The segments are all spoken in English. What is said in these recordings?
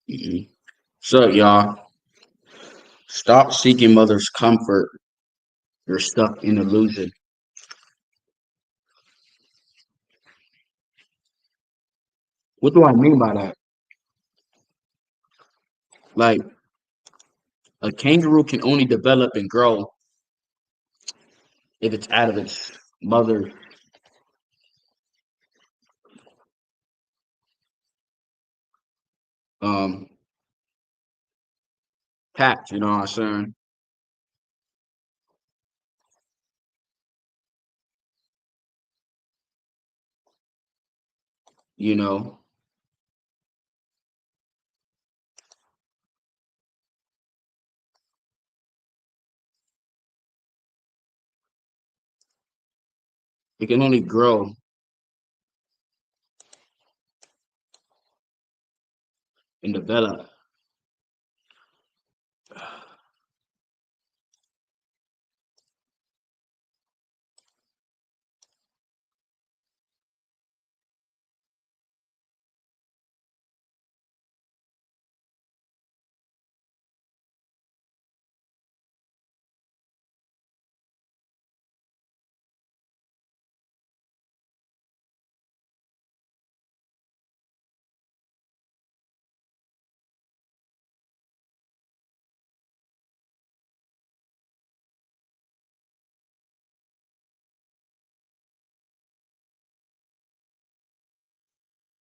Mhm. So, y'all, stop seeking mother's comfort. You're stuck in illusion. What do I mean by that? Like, a kangaroo can only develop and grow if it's out of its mother's um patch. You know what I'm saying? You know, it can only grow and develop.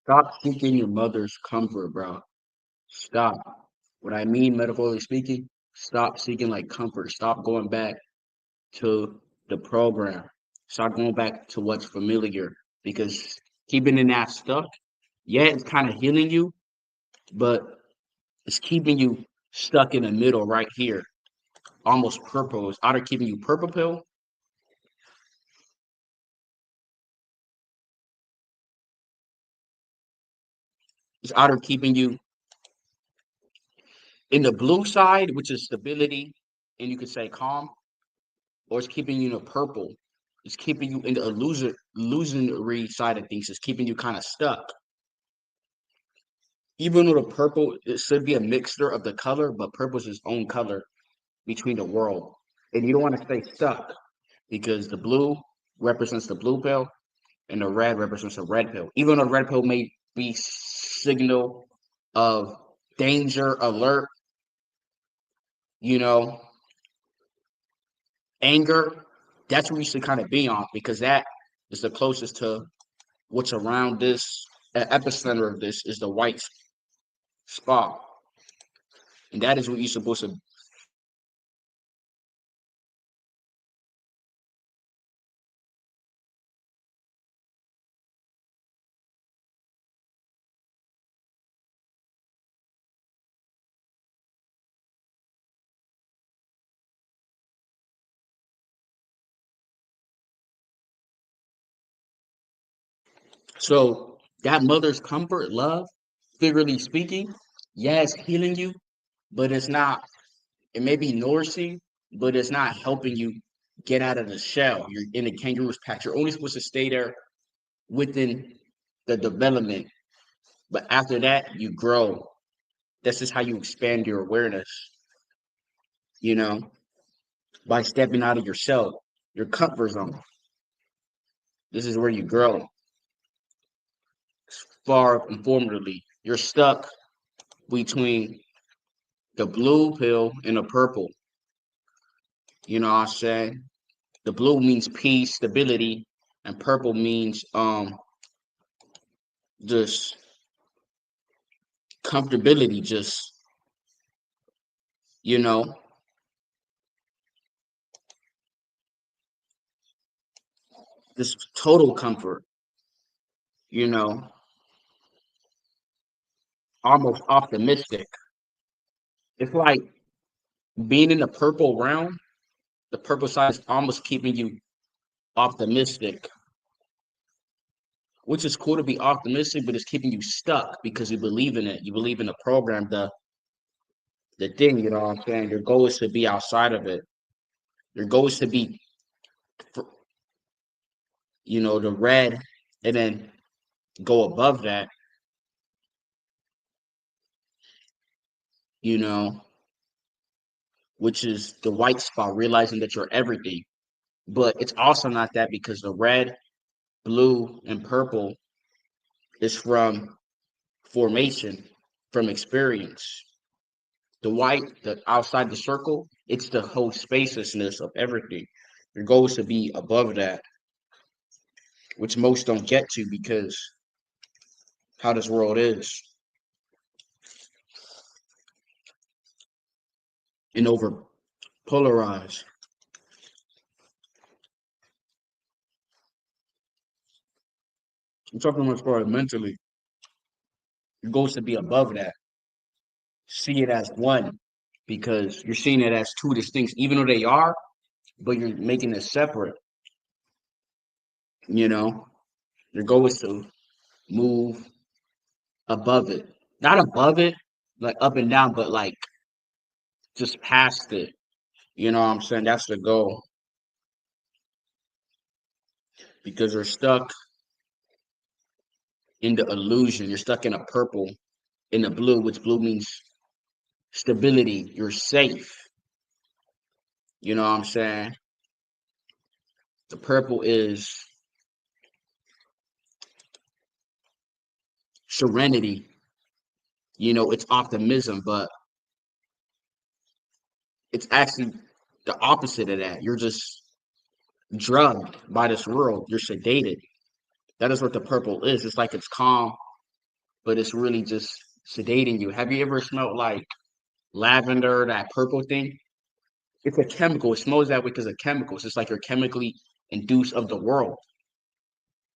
Stop seeking your mother's comfort, bro. Stop. What I mean, metaphorically speaking, stop seeking like comfort. Stop going back to the program. Start going back to what's familiar because keeping in that stuck, yeah, it's kind of healing you, but it's keeping you stuck in the middle right here, almost purple. It's either keeping you purple pill, it's either keeping you in the blue side, which is stability, and you could say calm, or it's keeping you in the purple. It's keeping you in the illusionary side of things. It's keeping you kind of stuck. Even though the purple, it should be a mixture of the color, but purple is its own color between the world. And you don't want to stay stuck because the blue represents the blue pill and the red represents the red pill. Even though the red pill may be signal of danger, alert, you know, anger, that's what you should kind of be on because that is the closest to what's around this epicenter of this is the white spot. And that is what you're supposed to. So that mother's comfort, love, figuratively speaking, yeah, it's healing you, but it's not, it may be nourishing, but it's not helping you get out of the shell. You're in the kangaroo's patch. You're only supposed to stay there within the development. But after that, you grow. This is how you expand your awareness, you know, by stepping out of your shell, your comfort zone. This is where you grow far informatively. You're stuck between the blue pill and the purple. You know what I'm saying? The blue means peace, stability, and purple means just comfortability, just you know, this total comfort, you know, almost optimistic. It's like being in the purple realm, the purple side is almost keeping you optimistic, which is cool to be optimistic, but it's keeping you stuck because you believe in it. You believe in the program, the thing, you know what I'm saying? Your goal is to be outside of it. Your goal is to be, the red and then go above that. you know, which is the white spot, realizing that you're everything. But it's also not that, because the red, blue, and purple is from formation, from experience. The white, the outside the circle, it's the whole spaciousness of everything. Your goal is to be above that, which most don't get to because how this world is, and over polarized. I'm talking as far as mentally. Your goal is to be above that. See it as one, because you're seeing it as two distinct, even though they are, but you're making it separate. You know, your goal is to move above it, not above it, like up and down, but like just past it. You know what I'm saying? That's the goal, because you're stuck in the illusion. You're stuck in a purple, in the blue, which blue means stability. You're safe. You know what I'm saying? The purple is serenity. You know, it's optimism, but it's actually the opposite of that. You're just drugged by this world. You're sedated. That is what the purple is. It's like it's calm, but it's really just sedating you. Have you ever smelled like lavender, that purple thing? It's a chemical. It smells that way because of chemicals. It's like you're chemically induced of the world.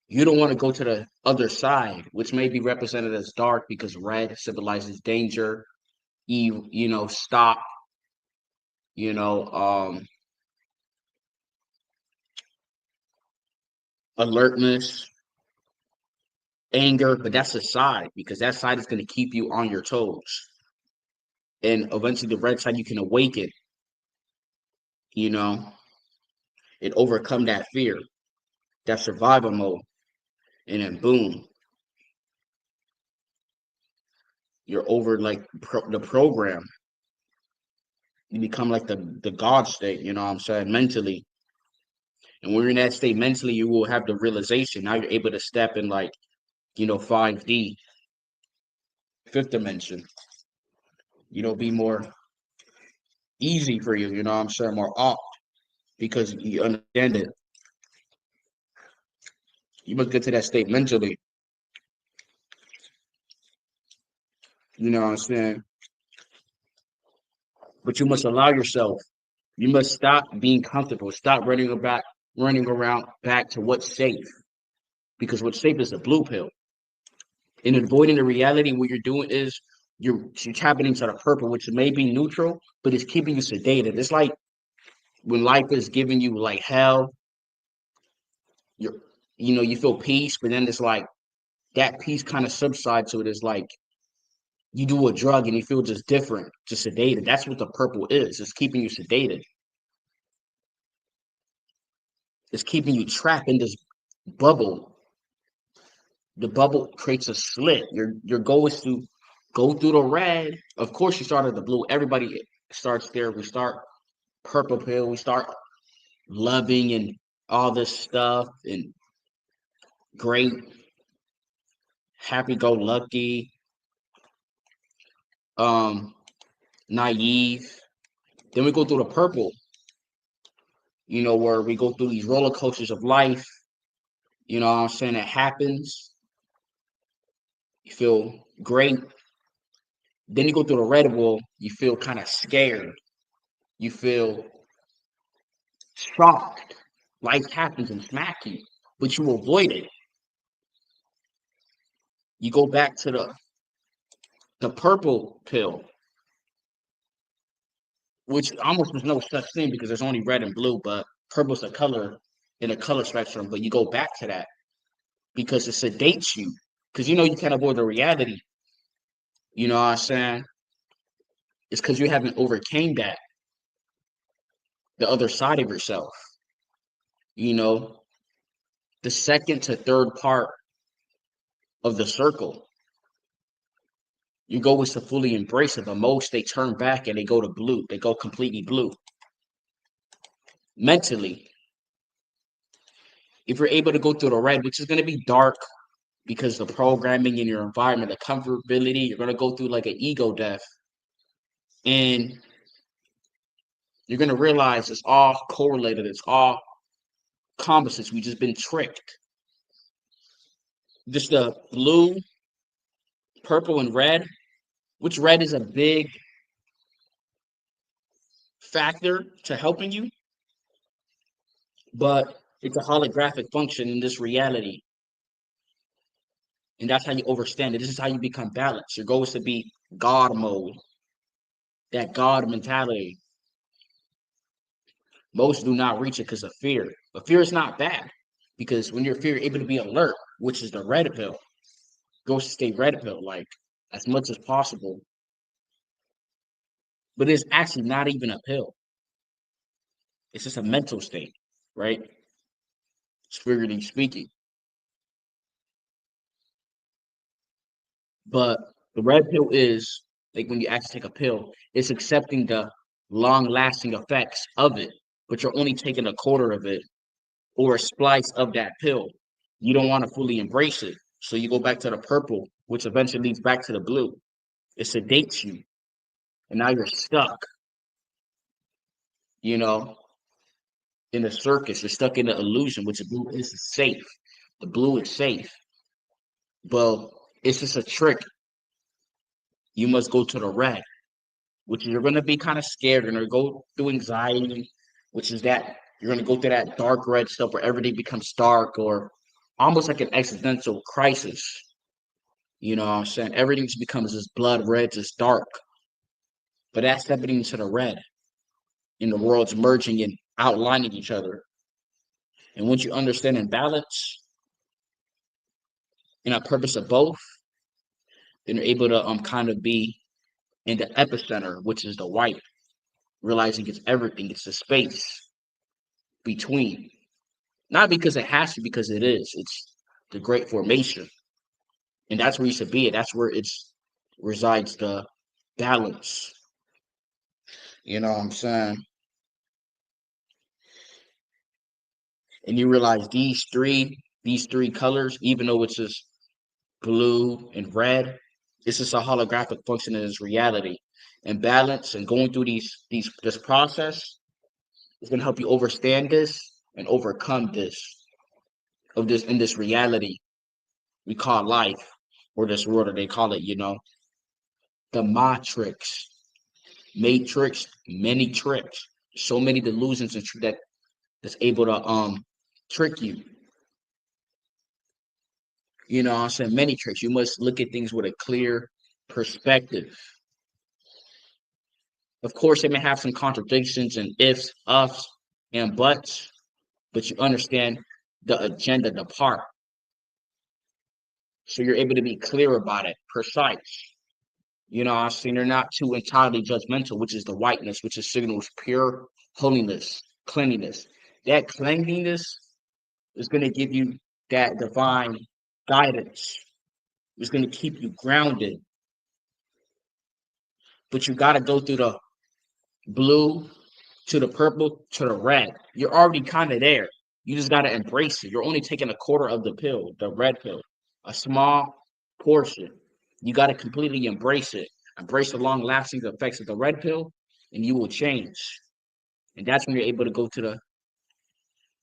You don't want to go to the other side, which may be represented as dark because red symbolizes danger, stop, you know, um, alertness, anger, but that's a side, because that side is going to keep you on your toes. And eventually the red side, you can awaken, you know, and overcome that fear, that survival mode. And then boom, you're over like the program. You become like the God state, you know what I'm saying, mentally. And when you're in that state mentally, you will have the realization. Now you're able to step in like, 5D, fifth dimension, be more easy for you, you know what I'm saying, more opt, because you understand it. You must get to that state mentally, you know what I'm saying? But you must allow yourself. You must stop being comfortable. Stop running around back to what's safe. Because what's safe is a blue pill. And avoiding the reality, what you're doing is you're tapping into the purple, which may be neutral, but it's keeping you sedated. It's like when life is giving you like hell, you're you feel peace, but then it's like that peace kind of subsides to it. It's like you do a drug and you feel just different, just sedated. That's what the purple is. It's keeping you sedated. It's keeping you trapped in this bubble. The bubble creates a slit. Your goal is to go through the red. Of course, you start at the blue. Everybody starts there. We start purple pill. We start loving and all this stuff and great, happy go lucky, um, naive. Then we go through the purple, where we go through these roller coasters of life. You know what I'm saying? It happens. You feel great. Then you go through the red wall, you feel kind of scared. You feel shocked. Life happens and smack you, but you avoid it. You go back to the purple pill, which almost was no such thing because there's only red and blue, but purple's a color in a color spectrum. But you go back to that because it sedates you. Because you can't avoid the reality. You know what I'm saying? It's because you haven't overcame that, the other side of yourself. You know, the second to third part of the circle. Your goal is to fully embrace it, but most they turn back and they go to blue. They go completely blue. Mentally, if you're able to go through the red, which is going to be dark because the programming in your environment, the comfortability, you're going to go through like an ego death. And you're going to realize it's all correlated. It's all composites. We've just been tricked. Just the blue, purple, and red, which red is a big factor to helping you, but it's a holographic function in this reality. And that's how you understand it. This is how you become balanced. Your goal is to be God mode, that God mentality. Most do not reach it because of fear. But fear is not bad because when you're fear, you're able to be alert, which is the red pill. Goes to stay red pill, like as much as possible. But it's actually not even a pill. It's just a mental state, right? Spiritually speaking. But the red pill is like when you actually take a pill, it's accepting the long lasting effects of it, but you're only taking a quarter of it or a splice of that pill. You don't want to fully embrace it. So you go back to the purple, which eventually leads back to the blue. It sedates you. And now you're stuck, you know, in the circus. You're stuck in the illusion, which the blue is safe. The blue is safe. Well, it's just a trick. You must go to the red, which is you're going to be kind of scared. You're going to go through anxiety, which is that you're going to go through that dark red stuff where everything becomes dark or almost like an existential crisis. You know what I'm saying? Everything just becomes this blood red, just dark. But that's stepping into the red, and the world's merging and outlining each other. And once you understand and balance and a purpose of both, then you're able to kind of be in the epicenter, which is the white, realizing it's everything, it's the space between. Not because it has to, because it is. It's the great formation. And that's where you should be. That's where it's resides the balance. You know what I'm saying? And you realize these three colors, even though it's just blue and red, it's just a holographic function in its reality. And balance and going through this process is gonna help you understand this and overcome this of this in this reality we call life or this world, or they call it, the matrix, many tricks, so many delusions and that's able to trick you. You know what I'm saying? Many tricks. You must look at things with a clear perspective. Of course, it may have some contradictions and ifs, ups, and buts, but you understand the agenda, the part. So you're able to be clear about it, precise. You know what I'm saying? They're not too entirely judgmental, which is the whiteness, which is signals pure holiness, cleanliness. That cleanliness is going to give you that divine guidance. It's going to keep you grounded. But you got to go through the blue to the purple to the red. You're already kind of there. You just got to embrace it. You're only taking a quarter of the pill, the red pill, a small portion. You got to completely embrace it. Embrace the long lasting effects of the red pill, and you will change. And that's when you're able to go to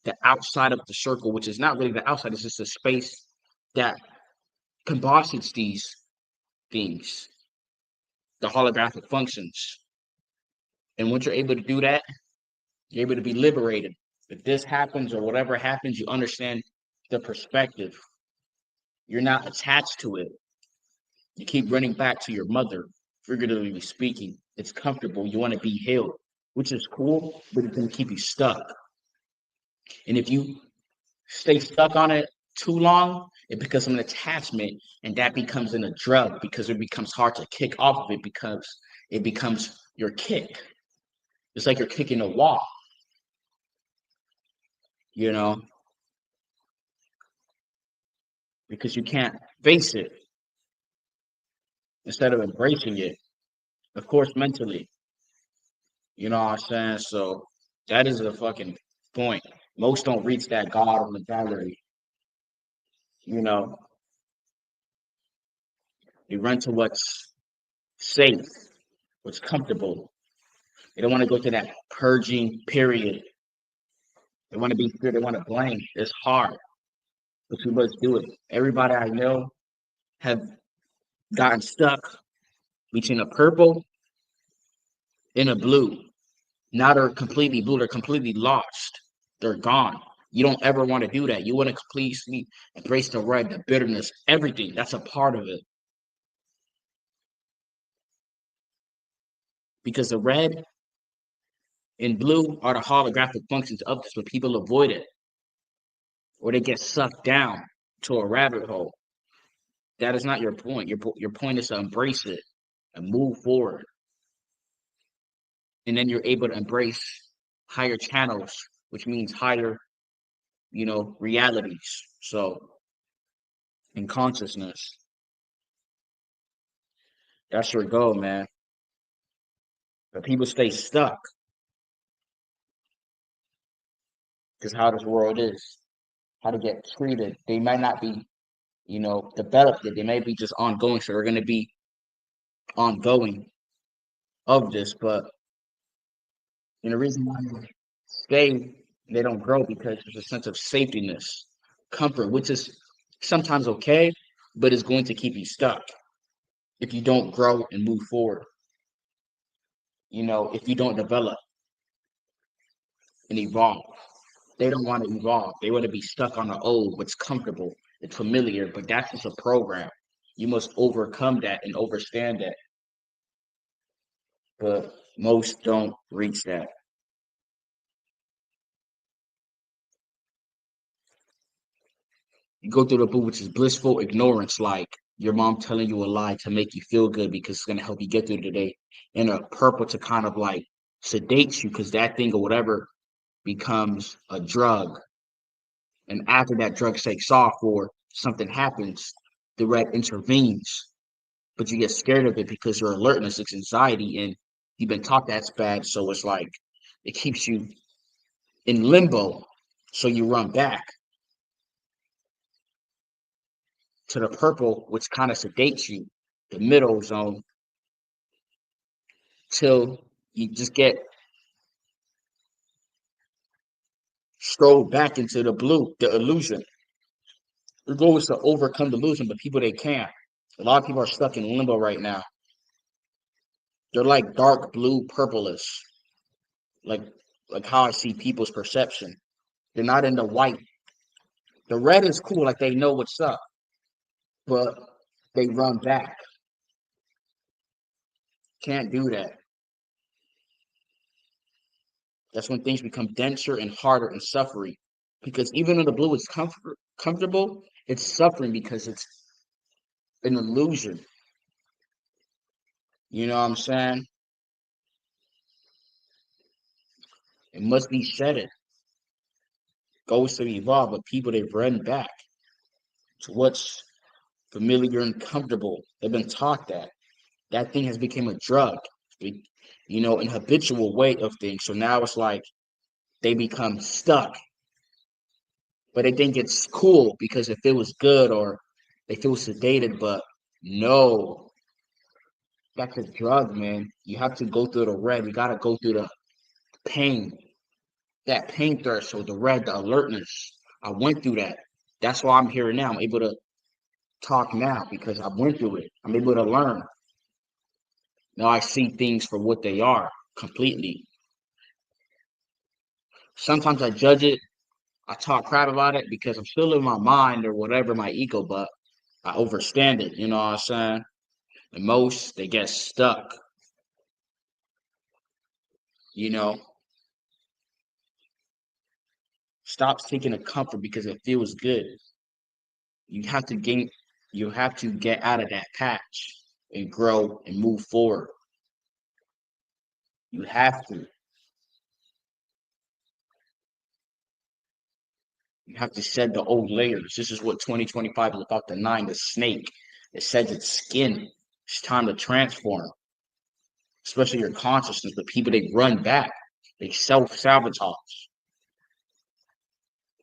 the outside of the circle, which is not really the outside, it's just a space that combines these things, the holographic functions. And once you're able to do that, you're able to be liberated. If this happens or whatever happens, you understand the perspective. You're not attached to it. You keep running back to your mother, figuratively speaking. It's comfortable. You want to be healed, which is cool, but it's going to keep you stuck. And if you stay stuck on it too long, it becomes an attachment, and that becomes in a drug because it becomes hard to kick off of it because it becomes your kick. It's like you're kicking a wall, you know, because you can't face it. instead of embracing it. Of course, mentally. You know what I'm saying? So that is a fucking point. Most don't reach that God mentality. You know, they run to what's safe, what's comfortable. They don't want to go to that purging period. They want to be fear. They want to blame. It's hard, but you must do it. Everybody I know have gotten stuck between a purple and a blue. Now they're completely blue. They're completely lost. They're gone. You don't ever want to do that. You want to completely embrace the red, the bitterness, everything. That's a part of it. Because the red and blue are the holographic functions of this, but people avoid it or they get sucked down to a rabbit hole. That is not your point. Your point is to embrace it and move forward. And then you're able to embrace higher channels, which means higher, realities. So, in consciousness, that's your goal, man. But people stay stuck because how this world is, how to get treated. They might not be, developed it. They may be just ongoing. So they're going to be ongoing of this. But the reason why they stay, they don't grow because there's a sense of safetyness, comfort, which is sometimes okay, but it's going to keep you stuck if you don't grow and move forward. If you don't develop and evolve. They don't want to evolve. They want to be stuck on the old, what's comfortable, it's familiar, but that's just a program. You must overcome that and understand that. But most don't reach that. You go through the boot, which is blissful ignorance, like your mom telling you a lie to make you feel good because it's going to help you get through the day. And a purple to kind of like sedate you because that thing or whatever becomes a drug. And after that drug takes off or something happens, the red intervenes, but you get scared of it because your alertness, it's anxiety, and you've been taught that's bad. So it's like it keeps you in limbo. So you run back to the purple, which kind of sedates you, the middle zone, till you just get strolled back into the blue, the illusion. The goal is to overcome the illusion, but people they can't. A lot of people are stuck in limbo right now. They're like dark blue, purplish, like like how I see people's perception. They're not in the white. The red is cool, like they know what's up, but they run back. Can't do that. That's when things become denser and harder and suffering. Because even though the blue is comfortable, it's suffering because it's an illusion. You know what I'm saying? It must be shedded. Goes to evolve, but people they run back to what's familiar and comfortable. They've been taught that. That thing has become a drug, an habitual way of things. So now it's like they become stuck, but they think it's cool because it feels good or they feel sedated. But no, that's a drug, man. You have to go through the red. You got to go through the pain, that pain threshold, the red, the alertness. I went through that. That's why I'm here now. I'm able to talk now because I went through it. I'm able to learn. Now I see things for what they are completely. Sometimes I judge it. I talk crap about it because I'm still in my mind or whatever, my ego, but I overstand it. You know what I'm saying? And most, they get stuck. You know, stop seeking a comfort because it feels good. You have to gain, you have to get out of that patch and grow and move forward. You have to. You have to shed the old layers. This is what 2025 is about, the nine, the snake. It sheds its skin, It's time to transform, especially your consciousness. But people, they run back, they self-sabotage,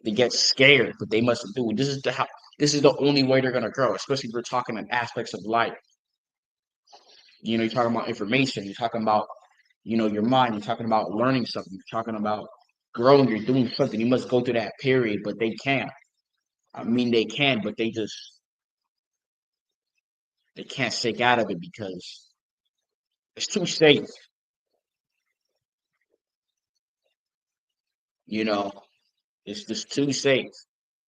they get scared, but they must do. This is the only way they're gonna grow, especially if we're talking in aspects of life. You're talking about information, you're talking about, your mind, you're talking about learning something, you're talking about growing, you're doing something. You must go through that period, but they can't. I mean, they can, but they can't shake out of it because it's too safe. You know, it's just too safe.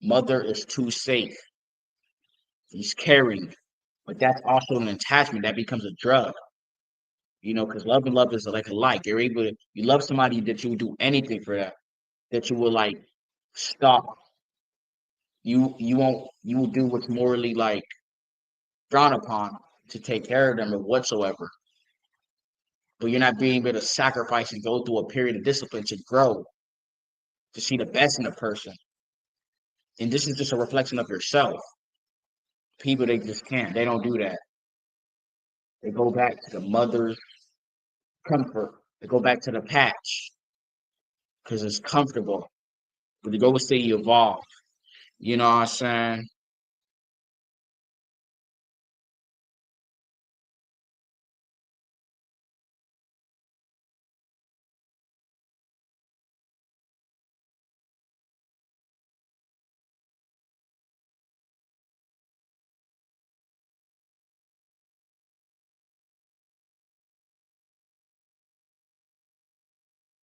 Mother is too safe. He's carried, but that's also an attachment that becomes a drug. Because love and love is like a like. You're able to you love somebody that you would do anything for that you will like stop. You will do what's morally like frowned upon to take care of them or whatsoever. But you're not being able to sacrifice and go through a period of discipline to grow, to see the best in a person. And this is just a reflection of yourself. People, they just can't. They don't do that. They go back to the mother's comfort. They go back to the patch because it's comfortable. But the goal is to evolve. You know what I'm saying?